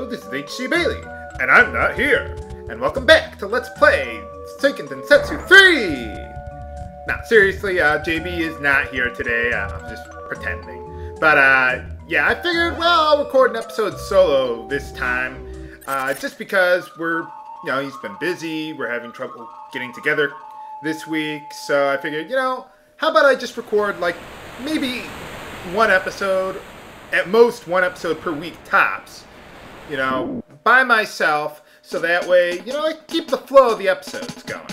Hello, this is H.C. Bailey, and I'm not here. And welcome back to Let's Play Seiken Densetsu 3! Now, seriously, JB is not here today. I'm just pretending. But, yeah, I figured, well, I'll record an episode solo this time. Just because he's been busy. We're having trouble getting together this week. So I figured, how about I just record, maybe one episode, at most one episode per week tops, by myself, so that way, I keep the flow of the episodes going.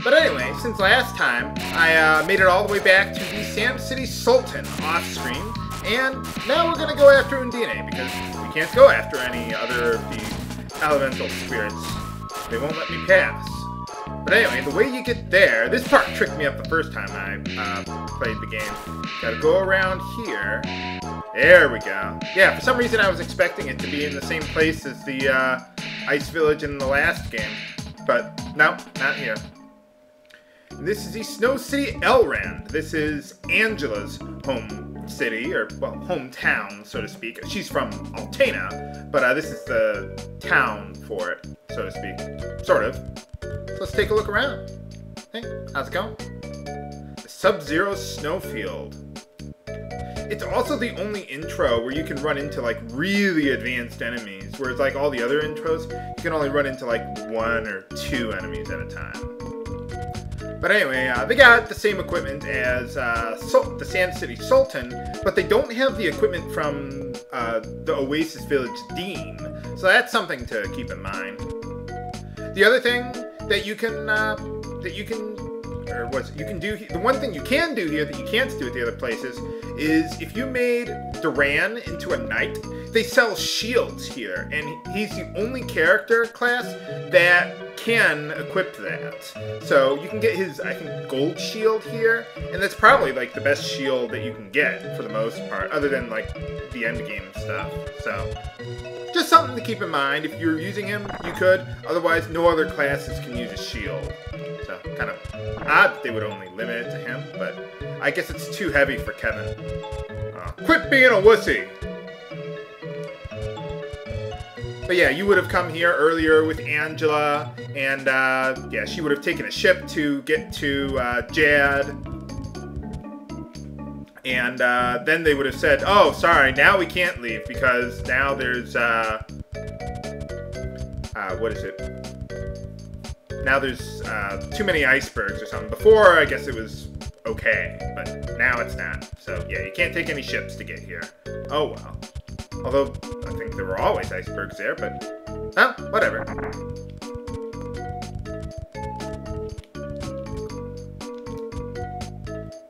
But anyway, since last time, I made it all the way back to the Sand City Sultan off-screen, and now we're going to go after Undine, because we can't go after any other of the elemental spirits. They won't let me pass. But anyway, the way you get there, this part tricked me up the first time I played the game. Gotta go around here. There we go. Yeah, for some reason I was expecting it to be in the same place as the Ice Village in the last game. But, no, not here. And this is the Snow City Elrond. This is Angela's home city, or, well, hometown, so to speak. She's from Altena, but this is the town for it, so to speak. Sort of. So let's take a look around. Hey, how's it going? The Sub-Zero Snowfield. It's also the only intro where you can run into, really advanced enemies, whereas, all the other intros, you can only run into, one or two enemies at a time. But anyway, they got the same equipment as the Sand City Sultan, but they don't have the equipment from the Oasis Village Dean, so that's something to keep in mind. The other thing that you can do, the one thing you can do here that you can't do at the other places is if you made Duran into a knight, they sell shields here, and he's the only character class that can equip that. So you can get his, I think, gold shield here, and that's probably the best shield that you can get for the most part, other than the end game stuff. So just something to keep in mind. If you're using him, you could. Otherwise, no other classes can use a shield. So, kind of odd that they would only limit it to him, but I guess it's too heavy for Kevin. Quit being a wussy! But yeah, you would have come here earlier with Angela, and yeah, she would have taken a ship to get to Jad. And then they would have said, oh, sorry, now we can't leave because now there's, what is it? Now there's too many icebergs or something. Before, I guess it was okay, but now it's not. So yeah, you can't take any ships to get here. Oh well. Although, I think there were always icebergs there, but, whatever.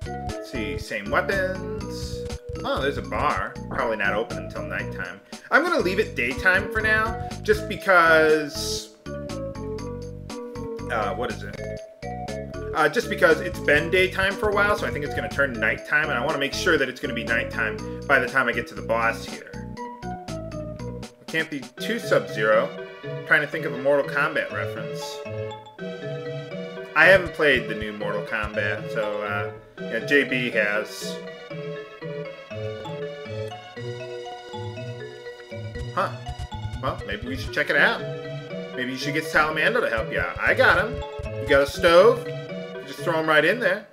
Let's see, same weapons. Oh, there's a bar. Probably not open until nighttime. I'm gonna leave it daytime for now, just because, what is it? Just because it's been daytime for a while, so I think it's gonna turn nighttime, and I wanna make sure that it's gonna be nighttime by the time I get to the boss here. Can't be too Sub-Zero. I'm trying to think of a Mortal Kombat reference. I haven't played the new Mortal Kombat, so yeah, JB has. Huh. Well, maybe we should check it out. Maybe you should get Salamando to help you out. I got him. You got a stove? You just throw him right in there.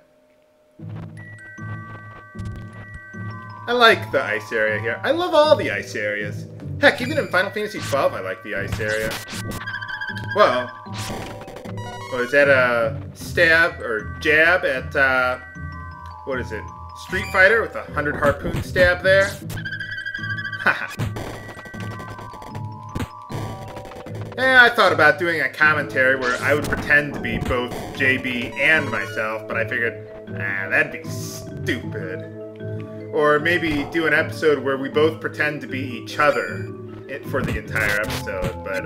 I like the ice area here. I love all the ice areas. Heck, even in Final Fantasy XII, I like the ice area. Well, is that a stab or jab at, what is it? Street Fighter with a 100 harpoon stab there? Haha. Yeah, I thought about doing a commentary where I would pretend to be both JB and myself, but I figured, that'd be stupid. Or maybe do an episode where we both pretend to be each other for the entire episode. But,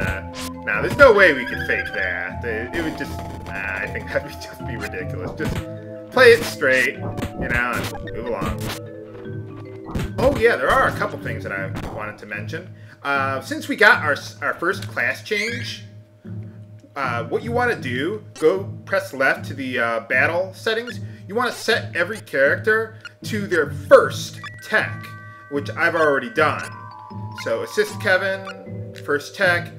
nah, there's no way we could fake that. It would just, I think that would just be ridiculous. Just play it straight, and move along. Oh yeah, there are a couple things that I wanted to mention. Since we got our first class change, what you want to do, go press left to the battle settings. You want to set every character to their first tech, which I've already done. So assist Kevin, first tech.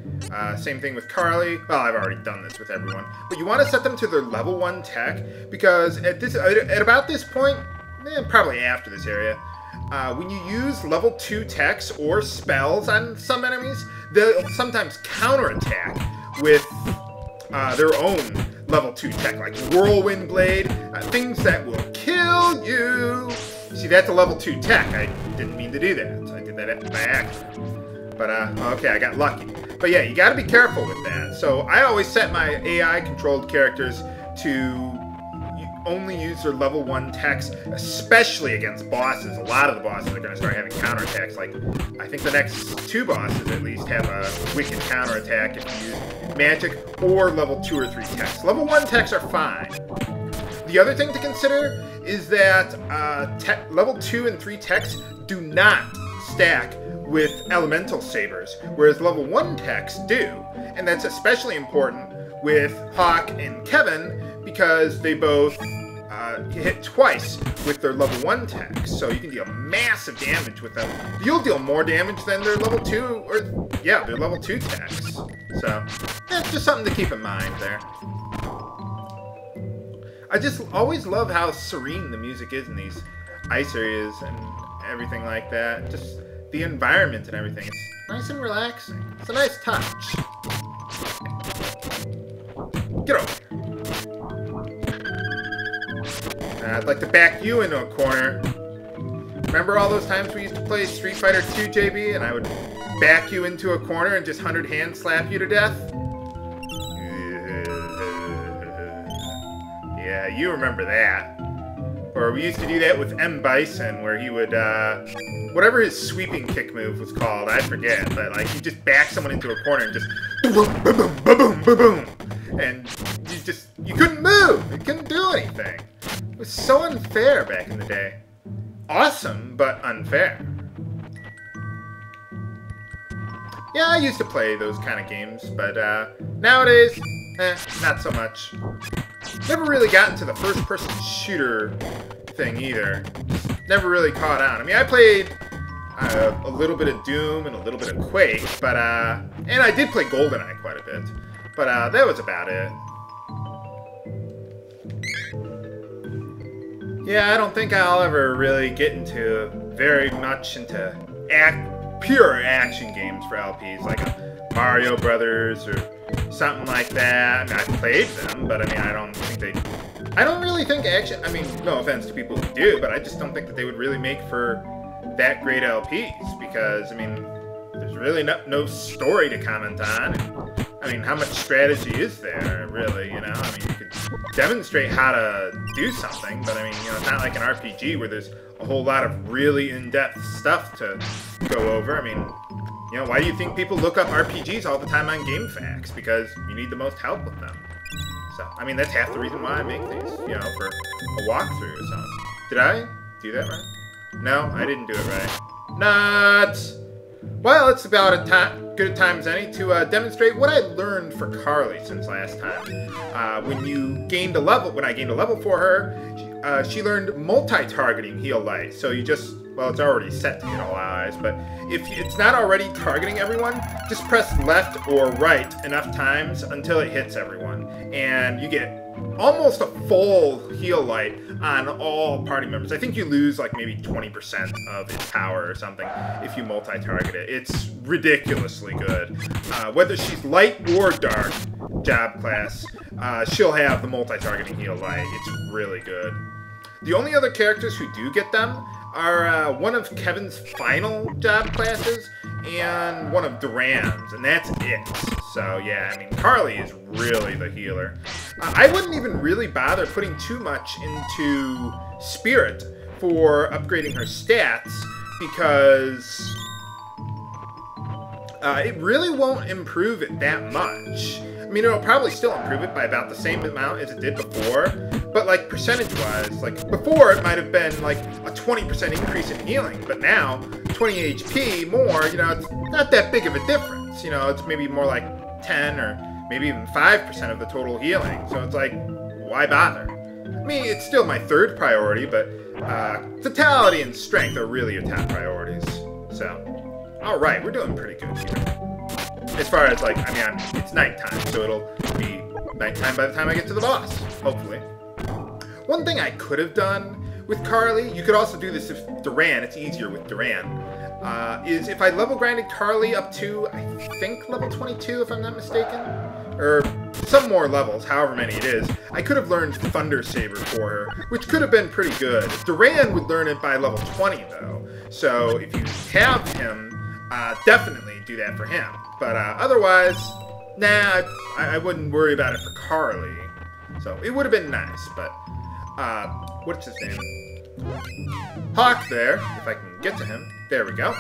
Same thing with Carly. Well, I've already done this with everyone. But you want to set them to their level 1 tech, because at about this point, probably after this area, when you use level 2 techs or spells on some enemies, they'll sometimes counterattack with their own level 2 tech, like Whirlwind Blade, things that will kill you. See, that's a level 2 tech. I didn't mean to do that. I did that by accident. But, okay, I got lucky. But yeah, you gotta be careful with that. So I always set my AI-controlled characters to only use their level 1 techs, especially against bosses. A lot of the bosses are gonna start having counterattacks. Like, I think the next 2 bosses at least have a wicked counterattack if you use magic or level 2 or 3 techs. Level 1 techs are fine. The other thing to consider is that level 2 and 3 techs do not stack with elemental sabers, whereas level 1 techs do. And that's especially important with Hawk and Kevin, because they both hit twice with their level 1 techs, so you can deal massive damage with them. You'll deal more damage than their level 2, or yeah, their level 2 techs. So, that's just something to keep in mind there. I just always love how serene the music is in these ice areas and everything like that. Just the environment and everything. It's nice and relaxing. It's a nice touch. Get over here. I'd like to back you into a corner. Remember all those times we used to play Street Fighter 2, JB, and I would back you into a corner and just 100 hand slap you to death? Yeah, you remember that. Or we used to do that with M. Bison, where he would, whatever his sweeping kick move was called, I forget, but like, you just back someone into a corner and just boom, boom, boom, boom, boom, boom, and you couldn't move, you couldn't do anything. It was so unfair back in the day. Awesome, but unfair. Yeah, I used to play those kind of games, but nowadays, not so much. Never really got into the first-person shooter thing either. Never really caught on. I mean, I played a little bit of Doom and a little bit of Quake, but and I did play GoldenEye quite a bit, but that was about it. Yeah, I don't think I'll ever really get into very much into pure action games for LPs, like Mario Brothers or something like that. I mean, I've played them, but I mean, I don't really think action, I mean, no offense to people who do, but I just don't think that they would really make for that great LPs, because, I mean, there's really no story to comment on. I mean, how much strategy is there, really, you know? I mean, you could demonstrate how to do something, but I mean, you know, it's not like an RPG where there's a whole lot of really in-depth stuff to go over. I mean, you know, why do you think people look up RPGs all the time on GameFAQs? Because you need the most help with them. So, I mean, that's half the reason why I make these, you know, for a walkthrough or something. Did I do that right? No, I didn't do it right. Nuts! Well, it's about good a time as any to demonstrate what I learned for Carly since last time. When I gained a level for her, she learned multi-targeting Heal Light. So you just, well, it's already set to hit all allies, but if it's not already targeting everyone, just press left or right enough times until it hits everyone. And you get almost a full Heal Light on all party members. I think you lose like maybe 20% of its power or something if you multi-target it. It's ridiculously good. Whether she's light or dark job class, she'll have the multi-targeting Heal Light. It's really good. The only other characters who do get them are one of Kevin's final job classes and one of Duran's, and that's it. So yeah, I mean, Carly is really the healer. I wouldn't even really bother putting too much into Spirit for upgrading her stats, because it really won't improve it that much. I mean, it'll probably still improve it by about the same amount as it did before, but like percentage-wise, like before it might have been like a 20% increase in healing, but now 20 HP more, you know, it's not that big of a difference. You know, it's maybe more like 10 or maybe even 5% of the total healing. So it's like, why bother? I mean, it's still my third priority, but vitality and strength are really your top priorities. So, Alright, we're doing pretty good here. As far as, like, I mean, it's nighttime, so it'll be nighttime by the time I get to the boss, hopefully. One thing I could have done with Carly, you could also do this with Duran, it's easier with Duran, is if I level grinded Carly up to, I think, level 22, if I'm not mistaken, or some more levels, however many it is, I could have learned Thunder Saber for her, which could have been pretty good. Duran would learn it by level 20, though, so if you have him, definitely do that for him. But otherwise, nah, I wouldn't worry about it for Carly. So it would have been nice, but what's his name? Hawk there, if I can get to him. There we go.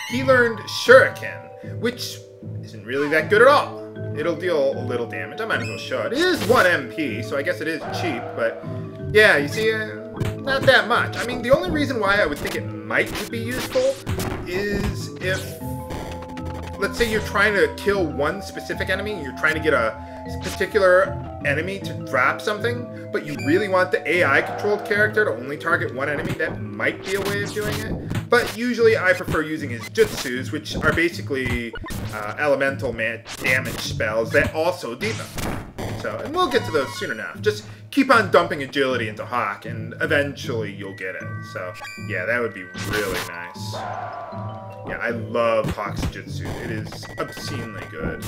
He learned Shuriken, which isn't really that good at all. It'll deal a little damage. I might as well show it. It is 1 MP, so I guess it is cheap, but yeah, you see, not that much. I mean, the only reason why I would think it might be useful is if, let's say you're trying to kill one specific enemy, and you're trying to get a particular enemy to drop something, but you really want the AI-controlled character to only target one enemy, that might be a way of doing it. But usually I prefer using his jutsus, which are basically elemental damage spells that also debuff. So, and we'll get to those soon enough. Just keep on dumping agility into Hawk, and eventually you'll get it. So, yeah, that would be really nice. Yeah, I love Hawk's jutsu. It is obscenely good.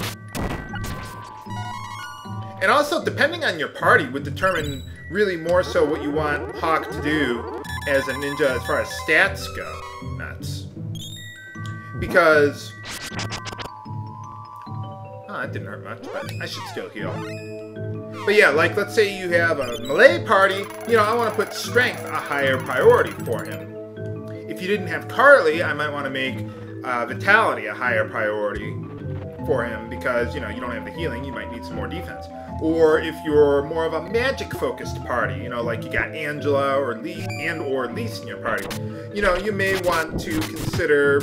And also, depending on your party, would determine really more so what you want Hawk to do as a ninja as far as stats go. Nuts. Because... oh, that didn't hurt much, but I should still heal. But yeah, like, let's say you have a melee party, you know, I want to put strength a higher priority for him. If you didn't have Carly, I might want to make vitality a higher priority for him because, you know, you don't have the healing, you might need some more defense. Or if you're more of a magic-focused party, you know, like you got Angela or Lise in your party, you know, you may want to consider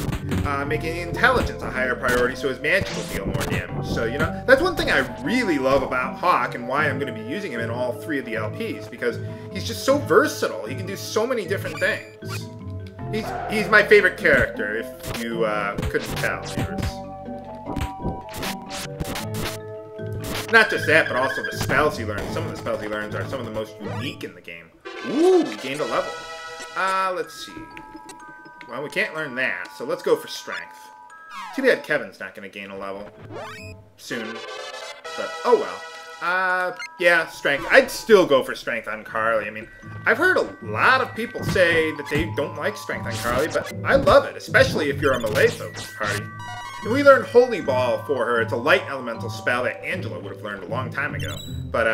making intelligence a higher priority so his magic will deal more damage. So, you know, that's one thing I really love about Hawk and why I'm going to be using him in all 3 of the LPs, because he's just so versatile. He can do so many different things. He's my favorite character, if you couldn't tell, viewers. Not just that, but also the spells he learns. Some of the spells he learns are some of the most unique in the game. Ooh, we gained a level. Let's see. Well, we can't learn that, so let's go for strength. Too bad Kevin's not going to gain a level soon. But, oh well. Yeah, strength. I'd still go for strength on Carly. I mean, I've heard a lot of people say that they don't like strength on Carly, but I love it, especially if you're a melee-focused party. And we learned Holy Ball for her. It's a light elemental spell that Angela would have learned a long time ago. But,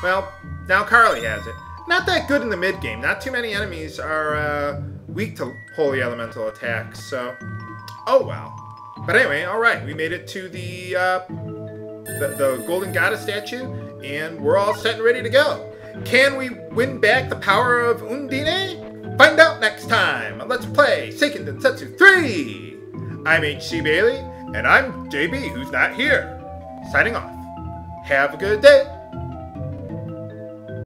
well, now Carly has it. Not that good in the mid-game. Not too many enemies are, weak to Holy Elemental attacks, so... oh, well. But anyway, alright, we made it to the Golden Goddess statue, and we're all set and ready to go. Can we win back the power of Undine? Find out next time on Let's Play Seiken Densetsu 3! I'm HC Bailey, and I'm JB, who's not here. Signing off. Have a good day.